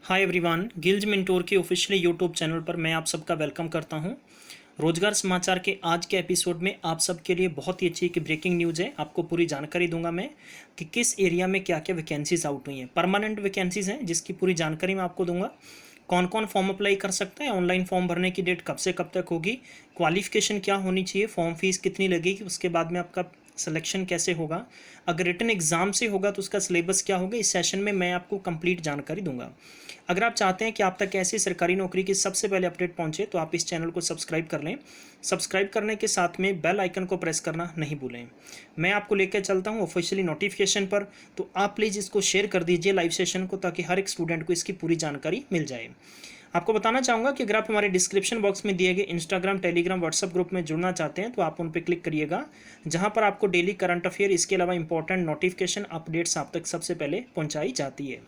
Hi everyone, गिल्ज mentor के official YouTube channel पर मैं आप सबका वेलकम करता हूं। रोजगार समाचार के आज के एपिसोड में आप सबके लिए बहुत ही अच्छी एक ब्रेकिंग न्यूज़ है। आपको पूरी जानकारी दूंगा मैं कि किस एरिया में क्या क्या वैकेंसीज आउट हुई हैं। परमानेंट वैकेंसीज हैं जिसकी पूरी जानकारी मैं आपको दूंगा। कौन कौन फॉर्म अप्लाई कर सकता है, ऑनलाइन फॉर्म भरने की डेट कब से कब तक होगी, क्वालिफिकेशन क्या होनी चाहिए, फॉर्म फीस कितनी लगेगी, उसके बाद में आपका सिलेक्शन कैसे होगा, अगर रिटन एग्जाम से होगा तो उसका सिलेबस क्या होगा, इस सेशन में मैं आपको कंप्लीट जानकारी दूंगा। अगर आप चाहते हैं कि आप तक ऐसी सरकारी नौकरी की सबसे पहले अपडेट पहुंचे तो आप इस चैनल को सब्सक्राइब कर लें। सब्सक्राइब करने के साथ में बेल आइकन को प्रेस करना नहीं भूलें। मैं आपको लेकर चलता हूं ऑफिशियली नोटिफिकेशन पर, तो आप प्लीज़ इसको शेयर कर दीजिए लाइव सेशन को, ताकि हर एक स्टूडेंट को इसकी पूरी जानकारी मिल जाए। आपको बताना चाहूँगा कि अगर आप हमारे डिस्क्रिप्शन बॉक्स में दिए गए इंस्टाग्राम, टेलीग्राम, व्हाट्सएप ग्रुप में जुड़ना चाहते हैं तो आप उन पर क्लिक करिएगा, जहां पर आपको डेली करंट अफेयर, इसके अलावा इंपॉर्टेंट नोटिफिकेशन अपडेट्स आप तक सबसे पहले पहुंचाई जाती है।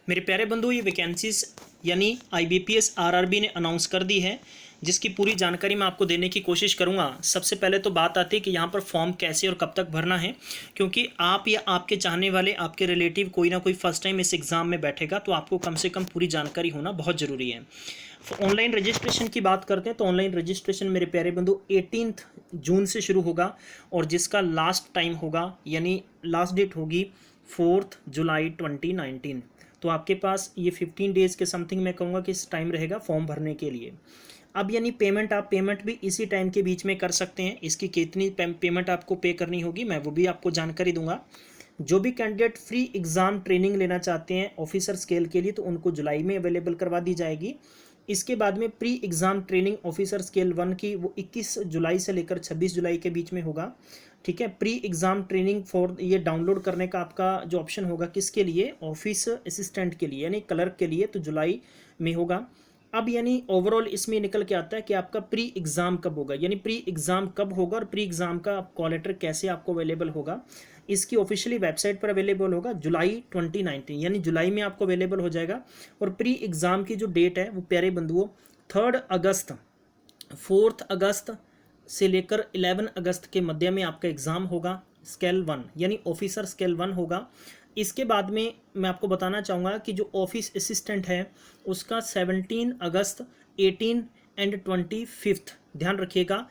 मेरे प्यारे बंधु, ये वैकेंसीज यानी आईबीपीएस आरआरबी ने अनाउंस कर दी है, जिसकी पूरी जानकारी मैं आपको देने की कोशिश करूंगा। सबसे पहले तो बात आती है कि यहाँ पर फॉर्म कैसे और कब तक भरना है, क्योंकि आप या आपके चाहने वाले, आपके रिलेटिव कोई ना कोई फर्स्ट टाइम इस एग्ज़ाम में बैठेगा, तो आपको कम से कम पूरी जानकारी होना बहुत ज़रूरी है। ऑनलाइन रजिस्ट्रेशन की बात करते हैं तो ऑनलाइन रजिस्ट्रेशन मेरे प्यारे बंधु 18 जून से शुरू होगा, और जिसका लास्ट टाइम होगा यानी लास्ट डेट होगी 4 जुलाई 2019। तो आपके पास ये 15 डेज़ के समथिंग मैं कहूँगा कि इस टाइम रहेगा फॉर्म भरने के लिए। अब यानी पेमेंट, आप पेमेंट भी इसी टाइम के बीच में कर सकते हैं। इसकी कितनी पेमेंट आपको पे करनी होगी मैं वो भी आपको जानकारी दूंगा। जो भी कैंडिडेट फ्री एग्ज़ाम ट्रेनिंग लेना चाहते हैं ऑफिसर स्केल के लिए, तो उनको जुलाई में अवेलेबल करवा दी जाएगी। इसके बाद में pre exam training officer scale 1 की वो 21 जुलाई से लेकर 26 जुलाई के बीच में होगा। ठीक है, प्री एग्ज़ाम ट्रेनिंग फॉर ये डाउनलोड करने का आपका जो ऑप्शन होगा किसके लिए, ऑफिस असिस्टेंट के लिए यानी क्लर्क के लिए, तो जुलाई में होगा। अब यानी ओवरऑल इसमें निकल के आता है कि आपका प्री एग्ज़ाम कब होगा, यानी प्री एग्ज़ाम कब होगा और प्री एग्ज़ाम का कॉल लेटर कैसे आपको अवेलेबल होगा, इसकी ऑफिशियली वेबसाइट पर अवेलेबल होगा जुलाई 2019, यानी जुलाई में आपको अवेलेबल हो जाएगा। और प्री एग्ज़ाम की जो डेट है वो प्यारे बंधुओं 3 अगस्त, 4 अगस्त से लेकर 11 अगस्त के मध्य में आपका एग्ज़ाम होगा। स्केल 1 यानी ऑफिसर स्केल 1 होगा। इसके बाद में मैं आपको बताना चाहूँगा कि जो ऑफिस असिस्टेंट है उसका 17 अगस्त, 18 एंड 25, ध्यान रखिएगा,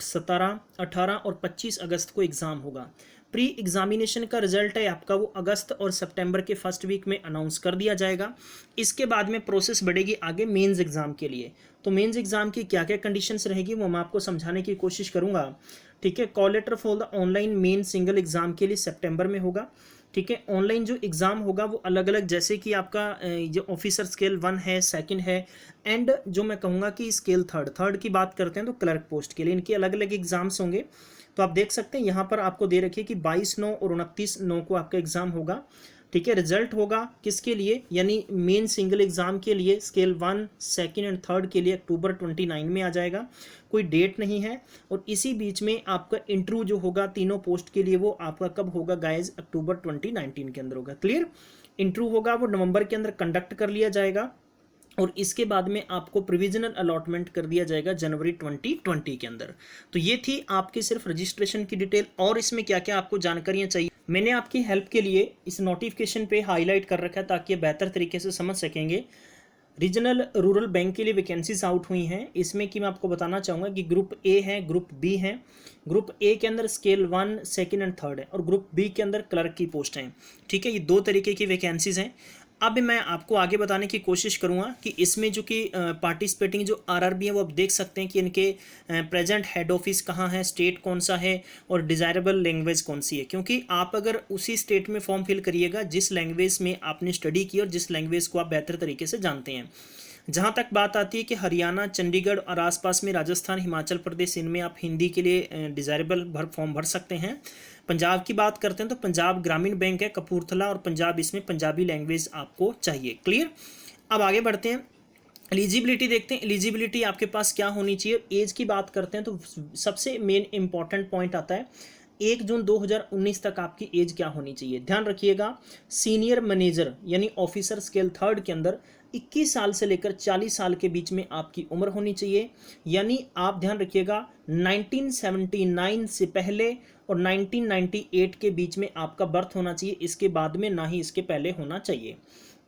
17, 18 और 25 अगस्त को एग्ज़ाम होगा। प्री एग्जामिनेशन का रिजल्ट है आपका वो अगस्त और सितंबर के फर्स्ट वीक में अनाउंस कर दिया जाएगा। इसके बाद में प्रोसेस बढ़ेगी आगे मेंस एग्ज़ाम के लिए। तो मेंस एग्ज़ाम की क्या क्या कंडीशंस रहेगी वो मैं आपको समझाने की कोशिश करूँगा। ठीक है, call letter for the online main single exam के लिए सितंबर में होगा। ठीक है, ऑनलाइन जो एग्ज़ाम होगा वो अलग अलग, जैसे कि आपका जो ऑफिसर स्केल 1 है, सेकंड है, एंड जो मैं कहूँगा कि स्केल थर्ड की बात करते हैं तो क्लर्क पोस्ट के लिए इनके अलग अलग एग्ज़ाम्स होंगे। तो आप देख सकते हैं यहाँ पर आपको दे रखिए कि 22/9 और 29/9 को आपका एग्ज़ाम होगा। ठीक है, रिजल्ट होगा किसके लिए, यानी मेन सिंगल एग्ज़ाम के लिए स्केल 1, सेकंड एंड थर्ड के लिए अक्टूबर 29 में आ जाएगा। कोई डेट नहीं है। और इसी बीच में आपका इंटरव्यू जो होगा तीनों पोस्ट के लिए वो आपका कब होगा गाइज, अक्टूबर 2019 के अंदर होगा। क्लियर, इंटरव्यू होगा वो नवंबर के अंदर कंडक्ट कर लिया जाएगा, और इसके बाद में आपको प्रोविजनल अलॉटमेंट कर दिया जाएगा जनवरी 2020 के अंदर। तो ये थी आपकी सिर्फ रजिस्ट्रेशन की डिटेल। और इसमें क्या क्या आपको जानकारियाँ चाहिए मैंने आपकी हेल्प के लिए इस नोटिफिकेशन पे हाईलाइट कर रखा है, ताकि ये बेहतर तरीके से समझ सकेंगे। रीजनल रूरल बैंक के लिए वैकेंसीज आउट हुई हैं। इसमें कि मैं आपको बताना चाहूँगा कि ग्रुप ए है, ग्रुप बी है। ग्रुप ए के अंदर स्केल 1, सेकंड एंड थर्ड है, और ग्रुप बी के अंदर क्लर्क की पोस्ट हैं। ठीक है, ये दो तरीके की वैकेंसीज हैं। अब मैं आपको आगे बताने की कोशिश करूंगा कि इसमें जो कि पार्टिसिपेटिंग जो आरआरबी है वो आप देख सकते हैं कि इनके प्रेजेंट हेड ऑफिस कहाँ है, स्टेट कौन सा है, और डिज़ायरेबल लैंग्वेज कौन सी है। क्योंकि आप अगर उसी स्टेट में फॉर्म फिल करिएगा जिस लैंग्वेज में आपने स्टडी की और जिस लैंग्वेज को आप बेहतर तरीके से जानते हैं। जहाँ तक बात आती है कि हरियाणा, चंडीगढ़ और आसपास में राजस्थान, हिमाचल प्रदेश, इनमें आप हिंदी के लिए डिज़ायरेबल फॉर्म भर सकते हैं। पंजाब की बात करते हैं तो पंजाब ग्रामीण बैंक है कपूरथला और पंजाब, इसमें पंजाबी लैंग्वेज आपको चाहिए। क्लियर, अब आगे बढ़ते हैं। एलिजिबिलिटी देखते हैं, एलिजिबिलिटी आपके पास क्या होनी चाहिए। एज की बात करते हैं तो सबसे मेन इंपॉर्टेंट पॉइंट आता है 1 जून 2019 तक आपकी एज क्या होनी चाहिए। ध्यान रखिएगा, सीनियर मैनेजर यानी ऑफिसर स्केल 3 के अंदर 21 साल से लेकर 40 साल के बीच में आपकी उम्र होनी चाहिए। यानी आप ध्यान रखिएगा 1979 से पहले और 1998 के बीच में आपका बर्थ होना चाहिए, इसके बाद में, ना ही इसके पहले होना चाहिए।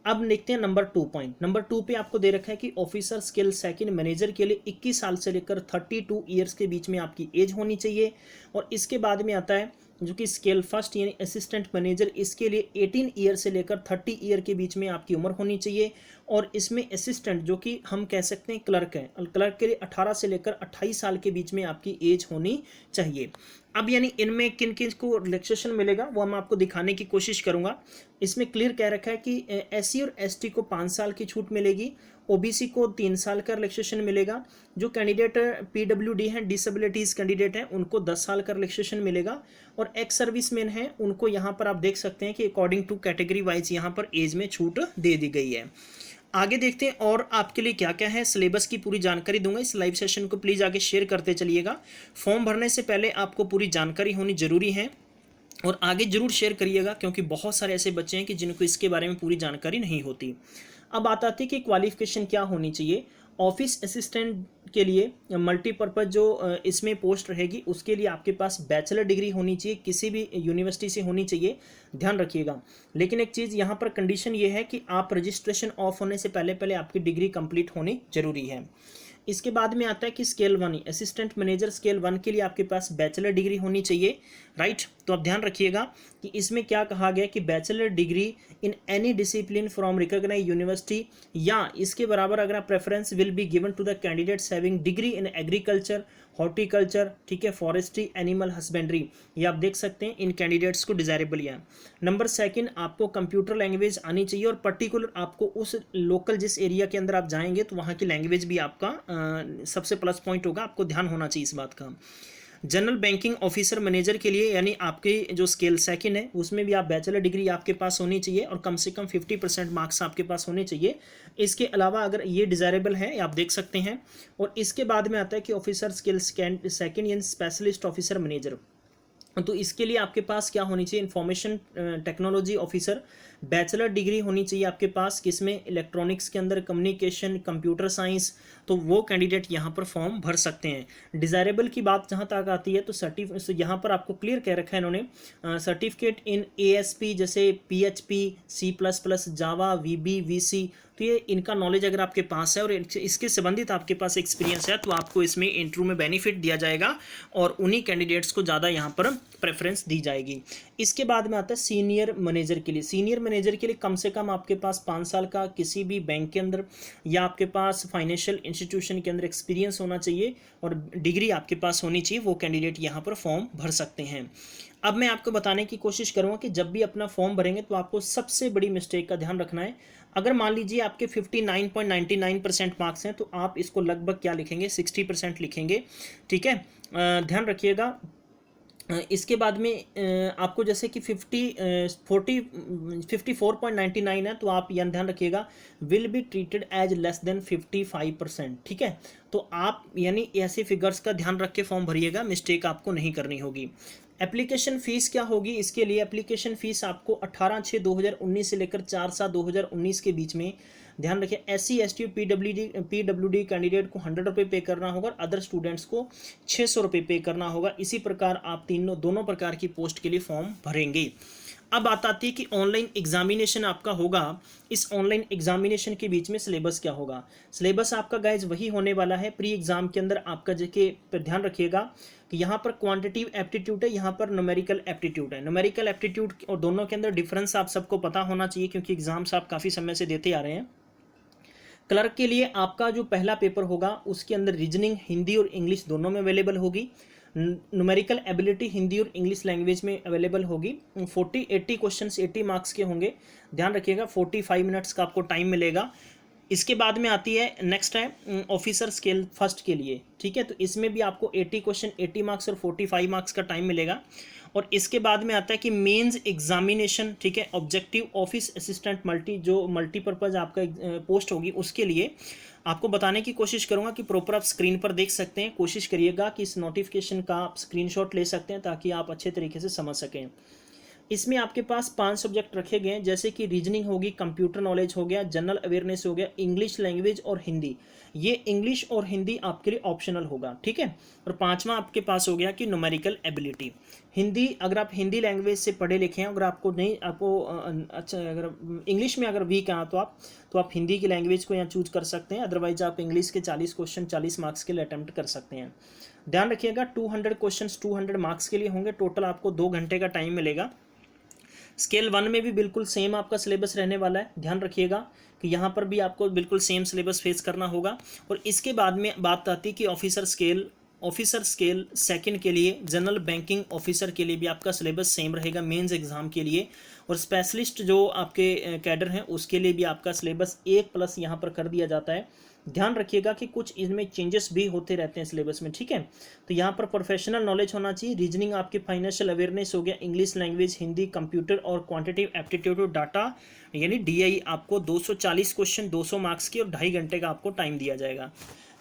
अब देखते हैं नंबर 2 पॉइंट। नंबर 2 पे आपको दे रखा है कि ऑफिसर स्केल सेकंड मैनेजर के लिए 21 साल से लेकर 32 ईयर्स के बीच में आपकी एज होनी चाहिए। और इसके बाद में आता है जो कि स्केल फर्स्ट यानी असिस्टेंट मैनेजर, इसके लिए 18 ईयर से लेकर 30 ईयर के बीच में आपकी उम्र होनी चाहिए। और इसमें असिस्टेंट जो कि हम कह सकते हैं क्लर्क है, क्लर्क के लिए 18 से लेकर 28 साल के बीच में आपकी एज होनी चाहिए। अब यानी इनमें किन किन को रिलैक्सेशन मिलेगा वो मैं आपको दिखाने की कोशिश करूंगा। इसमें क्लियर कह रखा है कि एससी और एसटी को 5 साल की छूट मिलेगी, ओबीसी को 3 साल का रिलैक्सेशन मिलेगा, जो कैंडिडेट पीडब्ल्यूडी हैं, डिसेबिलिटीज़ कैंडिडेट हैं, उनको 10 साल का रिलैक्सेशन मिलेगा। और एक्स सर्विसमैन हैं उनको यहाँ पर आप देख सकते हैं कि अकॉर्डिंग टू कैटेगरी वाइज यहाँ पर एज में छूट दे दी गई है। आगे देखते हैं और आपके लिए क्या क्या है, सिलेबस की पूरी जानकारी दूंगा। इस लाइव सेशन को प्लीज़ आगे शेयर करते चलिएगा। फॉर्म भरने से पहले आपको पूरी जानकारी होनी जरूरी है और आगे जरूर शेयर करिएगा, क्योंकि बहुत सारे ऐसे बच्चे हैं कि जिनको इसके बारे में पूरी जानकारी नहीं होती। अब आती है कि क्वालिफिकेशन क्या होनी चाहिए। ऑफिस असिस्टेंट के लिए मल्टीपर्पज़ जो इसमें पोस्ट रहेगी उसके लिए आपके पास बैचलर डिग्री होनी चाहिए, किसी भी यूनिवर्सिटी से होनी चाहिए, ध्यान रखिएगा। लेकिन एक चीज़ यहाँ पर कंडीशन ये है कि आप रजिस्ट्रेशन ऑफ होने से पहले पहले आपकी डिग्री कंप्लीट होनी जरूरी है। इसके बाद में आता है कि स्केल 1 असिस्टेंट मैनेजर स्केल 1 के लिए आपके पास बैचलर डिग्री होनी चाहिए, राइट। तो आप ध्यान रखिएगा कि इसमें क्या कहा गया कि bachelor degree in any discipline from recognised university, या इसके बराबर अगर आप preference will be given to the candidates having degree in agriculture, horticulture, ठीक है, फॉरेस्ट्री, एनिमल हस्बेंड्री, ये आप देख सकते हैं इन कैंडिडेट्स को डिजायरेबल है। नंबर 2 आपको कंप्यूटर लैंग्वेज आनी चाहिए और पर्टिकुलर आपको उस लोकल जिस एरिया के अंदर आप जाएंगे तो वहाँ की लैंग्वेज भी आपका सबसे प्लस पॉइंट होगा, आपको ध्यान होना चाहिए इस बात का। जनरल बैंकिंग ऑफिसर मैनेजर के लिए यानी आपके जो स्केल 2 है उसमें भी आप बैचलर डिग्री आपके पास होनी चाहिए और कम से कम 50% मार्क्स आपके पास होने चाहिए। इसके अलावा अगर ये डिज़ायरेबल है आप देख सकते हैं। और इसके बाद में आता है कि ऑफिसर स्केल 2 यानी स्पेशलिस्ट ऑफिसर मैनेजर, तो इसके लिए आपके पास क्या होनी चाहिए, information technology officer, bachelor degree होनी चाहिए आपके पास, किसमें, इलेक्ट्रॉनिक्स के अंदर, कम्युनिकेशन, कंप्यूटर साइंस, तो वो कैंडिडेट यहाँ पर फॉर्म भर सकते हैं। डिज़ायरेबल की बात जहाँ तक आती है तो यहाँ पर आपको क्लियर कह रखा है इन्होंने, सर्टिफिकेट इन ASP जैसे PHP, C++, जावा, VB, VC, तो ये इनका नॉलेज अगर आपके पास है और इसके संबंधित आपके पास एक्सपीरियंस है तो आपको इसमें इंटरव्यू में बेनिफिट दिया जाएगा और उन्हीं कैंडिडेट्स को ज़्यादा यहाँ पर प्रेफरेंस दी जाएगी। इसके बाद में आता है सीनियर मैनेजर के लिए। सीनियर मैनेजर के लिए कम से कम आपके पास 5 साल का किसी भी बैंक के अंदर या आपके पास फाइनेंशियल इंस्टीट्यूशन के अंदर एक्सपीरियंस होना चाहिए और डिग्री आपके पास होनी चाहिए, वो कैंडिडेट यहाँ पर फॉर्म भर सकते हैं। अब मैं आपको बताने की कोशिश करूँगा कि जब भी अपना फॉर्म भरेंगे तो आपको सबसे बड़ी मिस्टेक का ध्यान रखना है। अगर मान लीजिए आपके 59.99% मार्क्स हैं तो आप इसको लगभग क्या लिखेंगे, 60% लिखेंगे, ठीक है, ध्यान रखिएगा। इसके बाद में आपको जैसे कि 54.99 है तो आप यह ध्यान रखिएगा will be treated as less than 55%, ठीक है। तो आप यानी ऐसे फिगर्स का ध्यान रख के फॉर्म भरिएगा, मिस्टेक आपको नहीं करनी होगी। एप्लीकेशन फ़ीस क्या होगी इसके लिए, एप्लीकेशन फ़ीस आपको 18/6/2019 से लेकर 4/7/2019 के बीच में, ध्यान रखिए, SC ST PWD कैंडिडेट को 100 रुपये पे करना होगा, अदर स्टूडेंट्स को 600 रुपये पे करना होगा। इसी प्रकार आप दोनों प्रकार की पोस्ट के लिए फॉर्म भरेंगे। अब बात आती है कि ऑनलाइन एग्जामिनेशन आपका होगा। इस ऑनलाइन एग्जामिनेशन के बीच में सिलेबस क्या होगा। सिलेबस आपका गाइज वही होने वाला है प्री एग्जाम के अंदर आपका, जैसे पर ध्यान रखिएगा कि यहाँ पर क्वांटिटिव एप्टीट्यूड है, यहाँ पर न्यूमेरिकल एप्टीट्यूड है। न्यूमेरिकल एप्टीट्यूड और दोनों के अंदर डिफरेंस आप सबको पता होना चाहिए क्योंकि एग्जाम्स आप काफ़ी समय से देते आ रहे हैं। क्लर्क के लिए आपका जो पहला पेपर होगा उसके अंदर रीजनिंग हिंदी और इंग्लिश दोनों में अवेलेबल होगी। न्यूमेरिकल एबिलिटी हिंदी और इंग्लिश लैंग्वेज में अवेलेबल होगी। 40-80 क्वेश्चंस 80 मार्क्स के होंगे, ध्यान रखिएगा। 45 मिनट्स का आपको टाइम मिलेगा। इसके बाद में आती है नेक्स्ट है ऑफिसर स्केल फर्स्ट के लिए, ठीक है। तो इसमें भी आपको 80 क्वेश्चन 80 मार्क्स और 45 मार्क्स का टाइम मिलेगा। और इसके बाद में आता है कि मेंस एग्जामिनेशन, ठीक है, ऑब्जेक्टिव ऑफिस असिस्टेंट मल्टीपर्पज़ आपका पोस्ट होगी, उसके लिए आपको बताने की कोशिश करूंगा कि प्रॉपर आप स्क्रीन पर देख सकते हैं। कोशिश करिएगा कि इस नोटिफिकेशन का आप स्क्रीनशॉट ले सकते हैं ताकि आप अच्छे तरीके से समझ सकें। इसमें आपके पास 5 सब्जेक्ट रखे गए हैं, जैसे कि रीजनिंग होगी, कंप्यूटर नॉलेज हो गया, जनरल अवेयरनेस हो गया, इंग्लिश लैंग्वेज और हिंदी। ये इंग्लिश और हिंदी आपके लिए ऑप्शनल होगा, ठीक है। और 5वां आपके पास हो गया कि न्यूमेरिकल एबिलिटी। हिंदी, अगर आप हिंदी लैंग्वेज से पढ़े लिखे हैं, अगर आपको नहीं, आपको अच्छा, अगर इंग्लिश में अगर वीक हैं तो आप हिंदी की लैंग्वेज को यहाँ चूज कर सकते हैं। अदरवाइज आप इंग्लिश के 40 क्वेश्चन 40 मार्क्स के लिए अटैम्प्ट कर सकते हैं। ध्यान रखिएगा 200 क्वेश्चंस 200 मार्क्स के लिए होंगे। टोटल आपको 2 घंटे का टाइम मिलेगा। स्केल 1 में भी बिल्कुल सेम आपका सिलेबस रहने वाला है। ध्यान रखिएगा कि यहाँ पर भी आपको बिल्कुल सेम सिलेबस फेस करना होगा। और इसके बाद में बात आती है कि ऑफिसर स्केल सेकंड के लिए, जनरल बैंकिंग ऑफिसर के लिए भी आपका सिलेबस सेम रहेगा मेंस एग्जाम के लिए। और स्पेशलिस्ट जो आपके कैडर हैं उसके लिए भी आपका सिलेबस 1+ यहाँ पर कर दिया जाता है। ध्यान रखिएगा कि कुछ इसमें चेंजेस भी होते रहते हैं सिलेबस में, ठीक है। तो यहाँ पर प्रोफेशनल नॉलेज होना चाहिए, रीजनिंग आपकी, फाइनेंशियल अवेयरनेस हो गया, इंग्लिश लैंग्वेज, हिंदी, कंप्यूटर और क्वांटिटेटिव एप्टीट्यूड डाटा यानी DI आपको 240 क्वेश्चन 200 मार्क्स की और 2.5 घंटे का आपको टाइम दिया जाएगा,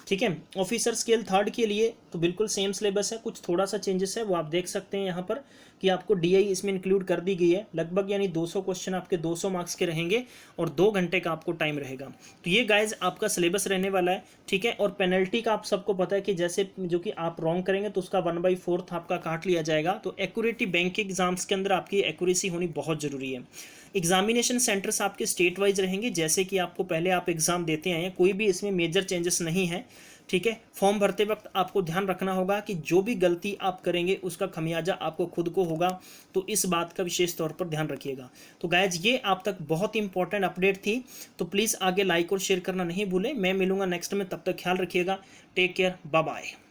ठीक है। ऑफिसर स्केल 3 के लिए तो बिल्कुल सेम सिलेबस है, कुछ थोड़ा सा चेंजेस है वो आप देख सकते हैं यहाँ पर कि आपको DI इसमें इंक्लूड कर दी गई है। लगभग यानी 200 क्वेश्चन आपके 200 मार्क्स के रहेंगे और 2 घंटे का आपको टाइम रहेगा। तो ये गाइज आपका सिलेबस रहने वाला है, ठीक है। और पेनल्टी का आप सबको पता है कि जैसे जो कि आप रॉन्ग करेंगे तो उसका 1/4 आपका काट लिया जाएगा। तो एक्यूरेटी बैंक के एग्जाम्स के अंदर आपकी एक्यूरेसी होनी बहुत ज़रूरी है। एग्जामिनेशन सेंटर्स आपके स्टेट वाइज रहेंगे, जैसे कि आपको पहले आप एग्ज़ाम देते आए हैं, कोई भी इसमें मेजर चेंजेस नहीं है, ठीक है। फॉर्म भरते वक्त आपको ध्यान रखना होगा कि जो भी गलती आप करेंगे उसका खमियाजा आपको खुद को होगा, तो इस बात का विशेष तौर पर ध्यान रखिएगा। तो गाइज ये आप तक बहुत इंपॉर्टेंट अपडेट थी, तो प्लीज़ आगे लाइक और शेयर करना नहीं भूलें। मैं मिलूंगा नेक्स्ट में, तब तक ख्याल रखिएगा। Take care, bye bye.